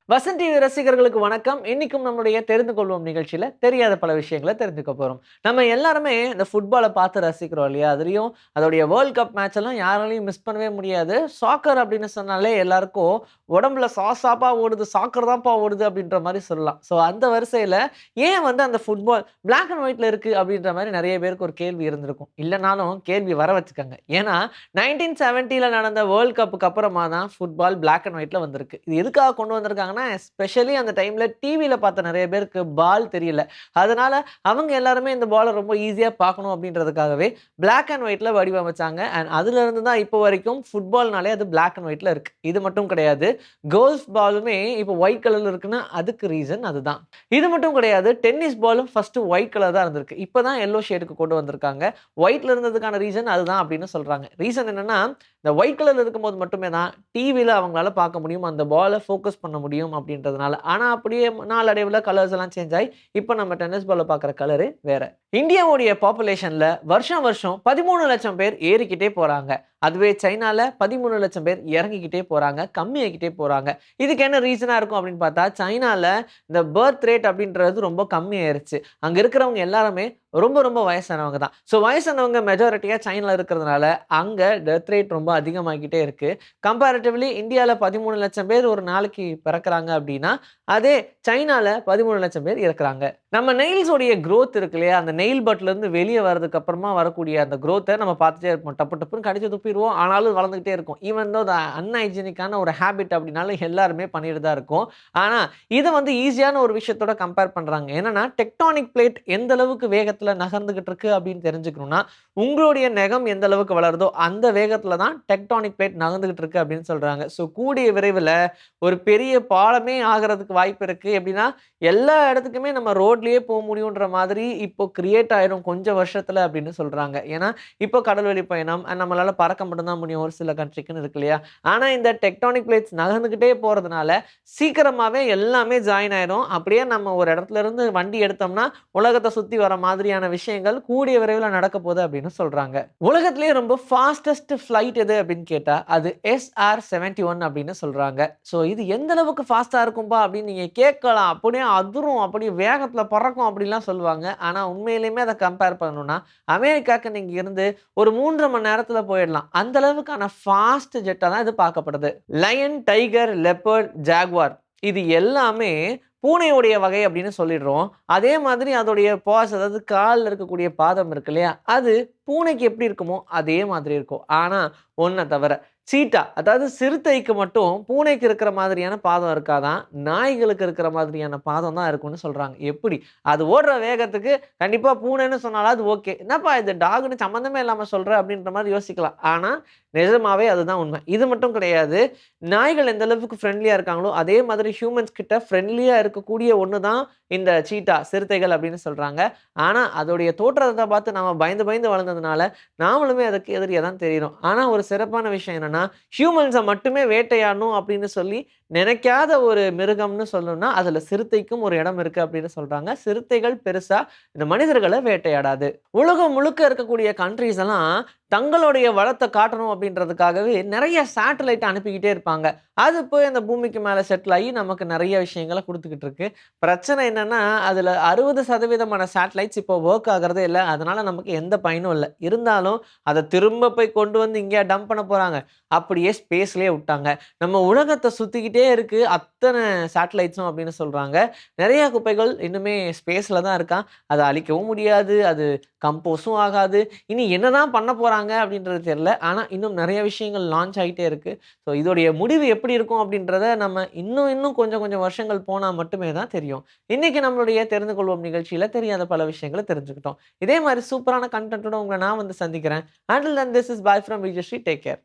Vasanth TV ரசிகர்களுக்கு வணக்கம். இன்னைக்கும் நம்மளுடைய தெரிந்து கொள்வோம் நிகழ்ச்சியில தெரியாத பல விஷயங்கள தெரிஞ்சுக்க போறோம். நம்ம எல்லாருமே இந்த ஃபுட்பால பார்த்து ரசிக்கிறோம் இல்லையா? அதுலயும் அதோடைய வேர்ல்ட் கப் மேட்ச் எல்லாம் யாராலயும் மிஸ் பண்ணவே முடியாது. சாக்கர் அப்படின்னு சொன்னாலே எல்லாருக்கும் உடம்புல சாப்பா ஓடுது, சாக்கர் தான்ப்பா ஓடுது அப்படின்ற மாரி சொல்லலாம். ஸோ அந்த வரிசையில ஏன் வந்து அந்த ஃபுட்பால் பிளாக் அண்ட் ஒயிட்ல இருக்கு அப்படின்ற மாரி நெறைய பேருக்கு ஒரு கேள்வி இருந்திருக்கும். இல்லனாலும் கேள்வி வர வச்சுக்கங்க. ஏன்னா 1970ல நடந்த வேர்ல்ட் கப்புக்கு அப்புறமா தான் ஃபுட்பால் பிளாக் அண்ட் ஒயிட்ல வந்திருக்கு. இது எதுக்காக கொண்டு வந்திருக்காங்கன்னா, எஸ்பெஷலி அந்த டைம்ல டிவில பார்த்த நெறைய பேருக்கு பால் தெரியல. அதனால அவங்க எல்லாருமே இந்த பால ரொம்ப ஈஸியா பார்க்கணும் அப்படின்றதுக்காகவே பிளாக் அண்ட் ஒயிட்ல வடிவமைச்சாங்க. அண்ட் அதிலிருந்து தான் இப்போ வரைக்கும் ஃபுட்பால்னாலே அது பிளாக் அண்ட் ஒயிட்ல இருக்கு. இது மட்டும் கிடையாது. கோல்ஃப் பாலுமே இப்போ ஒயிட் கலர்ல இருக்குன்னா அதுக்கு ரீசன் அதுதான். இது மட்டும் கிடையாது. டென்னிஸ் பாலும் ஃபர்ஸ்ட் ஒயிட் கலர் தான் இருந்திருக்கு. இப்ப தான் எல்லோ ஷேடுக்கு கொண்டு வந்திருக்காங்க. ஒயிட்ல இருந்ததுக்கான ரீசன் அதுதான் அப்படின்னு சொல்றாங்க. ரீசன் என்னன்னா, இந்த ஒயிட் கலர்ல இருக்கும்போது மட்டுமே தான் டிவில அவங்களால பார்க்க முடியும். அந்த பால ஃபோக்கஸ் பண்ண முடியும் அப்படின்றதுனால. ஆனா அப்படியே நாளடைவுல கலர்ஸ் எல்லாம் சேஞ்ச் ஆயி, இப்ப நம்ம டென்னிஸ் பால்ல பார்க்குற கலரு வேற. இந்தியாவுடைய பாப்புலேஷன்ல வருஷம் வருஷம் 13,00,000 பேர் ஏறிக்கிட்டே போறாங்க. அதுவே சைனால 13,00,000 பேர் இறங்கிக்கிட்டே போறாங்க. கம்மியாகிக்கிட்டே போறாங்க. இதுக்கு என்ன ரீசனா இருக்கும் அப்படின்னு பார்த்தா, சைனால இந்த பர்த் ரேட் அப்படின்றது ரொம்ப கம்மியாயிருச்சு. அங்க இருக்கிறவங்க எல்லாருமே ரொம்ப ரொம்ப வயசானவங்க தான். ஸோ வயசானவங்க மெஜாரிட்டியா சைனால இருக்கிறதுனால, அங்க டெத் ரேட் ரொம்ப அதிகமாகிக்கிட்டே இருக்கு. கம்பேரிட்டிவ்லி இந்தியால 13,00,000 பேர் ஒரு நாளைக்கு பிறக்குறாங்க அப்படின்னா, அதே சைனால 13,00,000 பேர் இறக்குறாங்க. நம்ம நெயில்ஸ் உடைய குரோத் இருக்கு இல்லையா? அந்த நெயில் பட்ல இருந்து வெளிய வரதுக்கு அப்புறமா வரக்கூடிய அந்த குரோத்த நம்ம பார்த்துட்டே இருப்போம். டப்பு டப்புன்னு கடிச்சு துப்பிருவோம். ஆனாலும் வளர்ந்துகிட்டே இருக்கும். ஈவன் தோ அது அன்ஹைஜீனிக்கான ஒரு ஹேபிட் அப்படின்னாலும் எல்லாருமே பண்ணிட்டு தான் இருக்கோம். ஆனா, இத வந்து ஈஸியான ஒரு விஷயத்தோட கம்பேர் பண்றாங்க. என்னன்னா, டெக்டானிக் பிளேட் எந்த அளவுக்கு வேகத்துல நகர்ந்துகிட்டு இருக்கு அப்படின்னு தெரிஞ்சுக்கணும்னா, உங்களுடைய நெகம் எந்த அளவுக்கு வளருதோ, அந்த வேகத்துல தான் டெக்டானிக் பிளேட் நகர்ந்துகிட்டு இருக்கு அப்படின்னு சொல்றாங்க. ஸோ கூடிய விரைவில ஒரு பெரிய பாலமே ஆகுறதுக்கு வாய்ப்பு இருக்கு. எப்படின்னா, எல்லா இடத்துக்குமே நம்ம ரோட்லயே முடியுன்ற மாதிரி இப்போ கிரியேட் ஆயிரும் கொஞ்சம் வருஷத்துல அப்படின்னு சொல்றாங்க. ஏன்னா, இப்போ கடல்வழி பயணம் நம்மளால பறக்க மட்டும் தான் முடியும் ஒரு சில கண்ட்ரிக்குன்னு இருக்கு இல்லையா? ஆனா இந்த டெக்டானிக் பிளேட்ஸ் நகர்ந்துகிட்டே போறதுனால, சீக்கிரமாவே எல்லாமே ஜாயின் ஆயிரும். அப்படியே நம்ம ஒரு இடத்துல இருந்து வண்டி எடுத்தோம்னா, உலகத்த சுத்தி வர மாதிரியான விஷயங்கள் கூடிய விரைவில நடக்க போகுது அப்படின்னு சொல்றாங்க. உலகத்திலேயே ரொம்ப ஃபாஸ்டஸ்ட் ஃப்ளைட் எது அப்படின்னு கேட்டா, அது SR-71 அப்படின்னு சொல்றாங்க. ஸோ இது எந்த அளவுக்கு ஃபாஸ்ட்டா இருக்கும்பா அப்படின்னு நீங்க கேட்கலாம். அப்படியே அதிரும், அப்படியே வேகத்துல பறக்கும் அப்படிலாம் சொல்லுவாங்க. ஆனா உண்மையிலேயுமே அத கம்பேர் பண்ணணும்னா, அமெரிக்காக்கு நீங்க இருந்து ஒரு 3 1/2 மணி நேரத்துல போயிடலாம். அந்த அளவுக்கான ஃபாஸ்ட் ஜெட்டா தான் இது பார்க்கப்படுது. லயன், டைகர், லெப்பர்ட், ஜாகுவார் இது எல்லாமே பூனையுடைய வகை அப்படின்னு சொல்லிடுறோம். அதே மாதிரி அதோடைய பாஸ் அதாவது கால்ல இருக்கக்கூடிய பாதம் இருக்கு இல்லையா? அது பூனைக்கு எப்படி இருக்குமோ அதே மாதிரி இருக்கும். ஆனா ஒண்ண தவிர. சீட்டா அதாவது சிறுத்தைக்கு மட்டும் பூனைக்கு இருக்கிற மாதிரியான பாதம் இருக்காதாம். நாய்களுக்கு இருக்கிற மாதிரியான பாதம் தான் இருக்கும்னு சொல்றாங்க. எப்படி? அது ஓடுற வேகத்துக்கு கண்டிப்பா பூனைன்னு சொன்னாலாவது ஓகே. என்னப்பா இது டாக்ன்னு சம்மந்தமே இல்லாம சொல்ற அப்படின்ற மாரி யோசிக்கலாம். ஆனா நிஜமாவே அதுதான் உண்மை. இது மட்டும் கிடையாது. நாய்கள் எந்த அளவுக்கு ஃப்ரெண்ட்லியா இருக்காங்களோ, அதே மாதிரி ஹியூமன்ஸ் கிட்ட ஃப்ரெண்ட்லியா இருக்கக்கூடிய ஒண்ணு தான் இந்த சீட்டா, சிறுத்தைகள் அப்படின்னு சொல்றாங்க. ஆனா, அதோடைய தோற்றத்த பார்த்து நாம பயந்து பயந்து வளர்ந்ததுனால, நாமளுமே அதுக்கு எதிரியா தான் தெரியிறோம். ஆனா, ஒரு சிறப்பான விஷயம் என்னன்னா, ஹியூமன்ஸ மட்டுமே வேட்டையாடணும் அப்படின்னு சொல்லி நினைக்காத ஒரு மிருகம்னு சொல்லணும்னா, அதுல சிறுத்தைக்கும் ஒரு இடம் இருக்கு அப்படின்னு சொல்றாங்க. சிறுத்தைகள் பெருசா இந்த மனிதர்கள வேட்டையாடாது. உலகம் முழுக்க இருக்கக்கூடிய கண்ட்ரீஸ் எல்லாம் தங்களுடைய வளத்த காட்டணும் அப்படின்றதுக்காகவே நெறைய சேட்டலைட் அனுப்பிக்கிட்டே இருப்பாங்க. அது போய் அந்த பூமிக்கு மேல செட்டில் ஆகி நமக்கு நெறைய விஷயங்கள குடுத்துக்கிட்டு இருக்கு. பிரச்சனை என்னன்னா, அதுல 60% சேட்டலைட்ஸ் இப்போ வொர்க் ஆகுறதே இல்ல. அதனால நமக்கு எந்த பயனும் இல்ல. இருந்தாலும் அத திரும்ப போய் கொண்டு வந்து இங்கேயா டம்ப் பண்ண போறாங்க? அப்படியே ஸ்பேஸ்லயே உட்டாங்க. நம்ம உலகத்த சுத்திக்கிட்டே இருக்கு அத்தன சேட்டலைட்ஸும் அப்படின்னு சொல்றாங்க. நெறைய குப்பைகள் இன்னுமே ஸ்பேஸ்ல தான் இருக்காம். அத அழிக்கவும் முடியாது. அது கம்போஸும் ஆகாது. இனி என்னதான் பண்ண போறாங்க அப்படின்றது தெரியல. ஆனா இன்னும் நெறைய விஷயங்கள் லான்ச் ஆயிட்டே இருக்கு. ஸோ இதோடைய முடிவு எப்படி இருக்கும் அப்படின்றத நம்ம இன்னும் இன்னும் கொஞ்சம் கொஞ்சம் வருஷங்கள் போனா மட்டுமே தான் தெரியும். இன்னைக்கு நம்மளுடைய தெரிந்து கொள்வோம் நிகழ்ச்சியில தெரியாத பல விஷயங்கள தெரிஞ்சுக்கிட்டோம். இதே மாரி சூப்பரான கன்டென்ட்டோட உங்கள நான் வந்து சந்திக்கிறேன். Until then this is bye from Vijayasri. Take care.